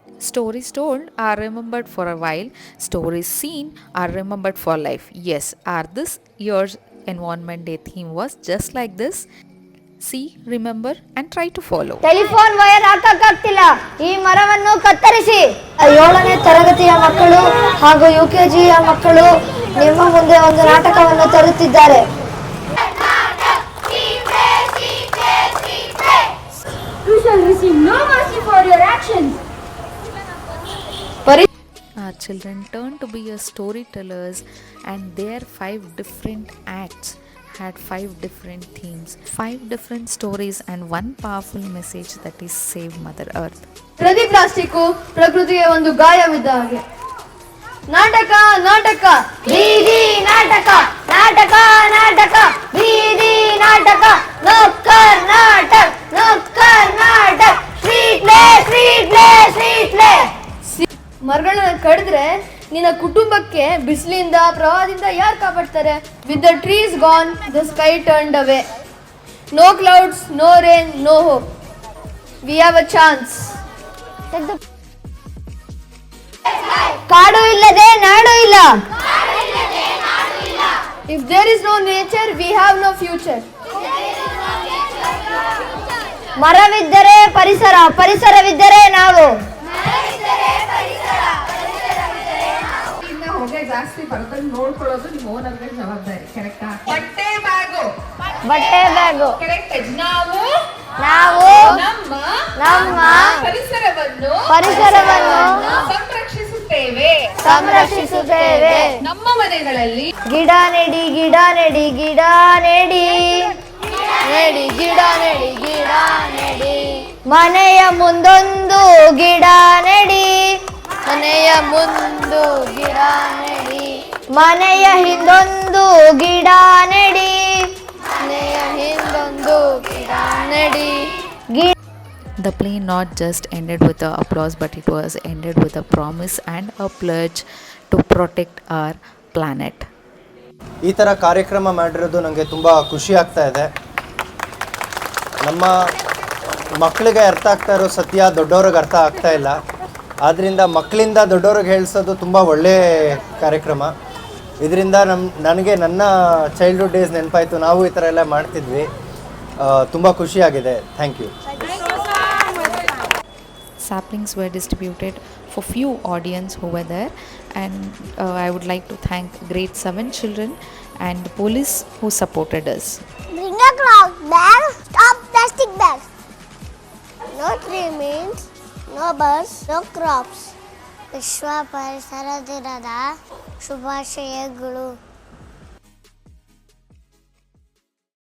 Stories told are remembered for a while, stories seen are remembered for life. Yes, are this year's Environment Day theme was just like this. See, remember, and try to follow. Telephone wire ಹಾಕಕ್ಕಾಗ್ತಿಲ್ಲ, ಈ ಮರವನ್ನು ಕತ್ತರಿಸಿ. 7ನೇ ತರಗತಿಯ ಮಕ್ಕಳು ಹಾಗೂ UKGಯ ಮಕ್ಕಳು ನಿಮ್ಮ ಮುಂದೆ ಒಂದು ನಾಟಕವನ್ನು ತರುತ್ತಿದ್ದಾರೆ. You shall receive no mercy for your actions. Our children turn to be a storytellers, and their 5 different acts had 5 different themes, 5 different stories, and one powerful message, that is save Mother Earth. ಪ್ರತಿ plastic ಪ್ರಕೃತಿಗೆ ಒಂದು ಗಾಯವಿದ್ದ ಹಾಗೆ. ನಾಟಕ ನಾಟಕ ಬೀದಿ ನಾಟಕ, ನಾಟಕ ನಾಟಕ ಬೀದಿ ನಾಟಕ, ನುಕ್ಕರ್ ನಾಟಕ, ನುಕ್ಕರ್ ನಾಟಕ, street play, street play, street play. ಮರಗಳನ್ನ ಕಡಿದ್ರೆ ನಿನ್ನ ಕುಟುಂಬಕ್ಕೆ ಬಿಸಿಲಿಂದ ಪ್ರವಾಹದಿಂದ ಯಾರು ಕಾಪಾಡ್ತಾರೆ? With the trees gone the sky turned away. No clouds, no rain, no hope. We have a chance. ಕಾಡು ಇಲ್ಲದೆ ನಾಡು ಇಲ್ಲ. If there is no nature we have no future. ಮರವಿದ್ದರೆ ಪರಿಸರ, ಪರಿಸರವಿದ್ದರೆ ನಾವು. ಹೊಗೆ ಜಾಸ್ತಿ ಬರ್ದಂಗ್ ನೋಡ್ಕೊಳ್ಳೋದು ನಿಮ್ಮ ಓನರ್ಗಳ ಜವಾಬ್ದಾರಿ. ಕರೆಕ್ಟಾ? ಬಟ್ಟೆ ಬ್ಯಾಗು, ಬಟ್ಟೆ ಬ್ಯಾಗು ಕರೆಕ್ಟ್. ನಾವು ನಾವು ನಮ್ಮ ನಮ್ಮ ಪರಿಸರವನ್ನು ಸಂರಕ್ಷಿಸುತ್ತೇವೆ, ಸಂರಕ್ಷಿಸುತ್ತೇವೆ. ನಮ್ಮ ಮನೆಗಳಲ್ಲಿ ಗಿಡ ನೆಡಿ, ಗಿಡ ನೆಡಿ, ಗಿಡ ನೆಡಿ, ನೆಡಿ ಗಿಡ ನೆಡಿ, ಗಿಡ ನೆಡಿ. ಮನೆಯ ಮುಂದೊಂದು ಗಿಡ ನೆಡಿ, ಮನೆಯ ಮುಂದು ಗಿಡ ನೆಡಿ. ಮನೆಯ ಹಿಂದೊಂದು ಗಿಡ ನೆಡಿ, ಮನೆಯ ಹಿಂದೊಂದು ಗಿಡ ನೆಡಿ. The play not just ended with the applause, but it was ended with a promise and a pledge to protect our planet. ಈ ಥರ ಕಾರ್ಯಕ್ರಮ ಮಾಡಿರೋದು ನನಗೆ ತುಂಬ ಖುಷಿ ಆಗ್ತಾ ಇದೆ. ನಮ್ಮ ಮಕ್ಕಳಿಗೆ ಅರ್ಥ ಆಗ್ತಾ ಇರೋ ಸತ್ಯ ದೊಡ್ಡವ್ರಿಗೆ ಅರ್ಥ ಆಗ್ತಾ ಇಲ್ಲ. ಆದ್ದರಿಂದ ಮಕ್ಕಳಿಂದ ದೊಡ್ಡವ್ರಿಗೆ ಹೇಳಿಸೋದು ತುಂಬ ಒಳ್ಳೆಯ ಕಾರ್ಯಕ್ರಮ. ಇದರಿಂದ ನನಗೆ ನನ್ನ ಚೈಲ್ಡ್ಹುಡ್ ಡೇಸ್ ನೆನಪಾಯಿತು. ನಾವು ಈ ಥರ ಎಲ್ಲ ಮಾಡ್ತಿದ್ವಿ. ತುಂಬ ಖುಷಿಯಾಗಿದೆ. Thank you. Saplings were distributed for few audience who were there, and I would like to thank grade 7 children and the police who supported us. Bring a cloth bag, stop plastic bags. No tree means no birds, no crops. ವಿಶ್ವ ಪರಿಸರ ದಿನದ ಶುಭಾಶಯಗಳು.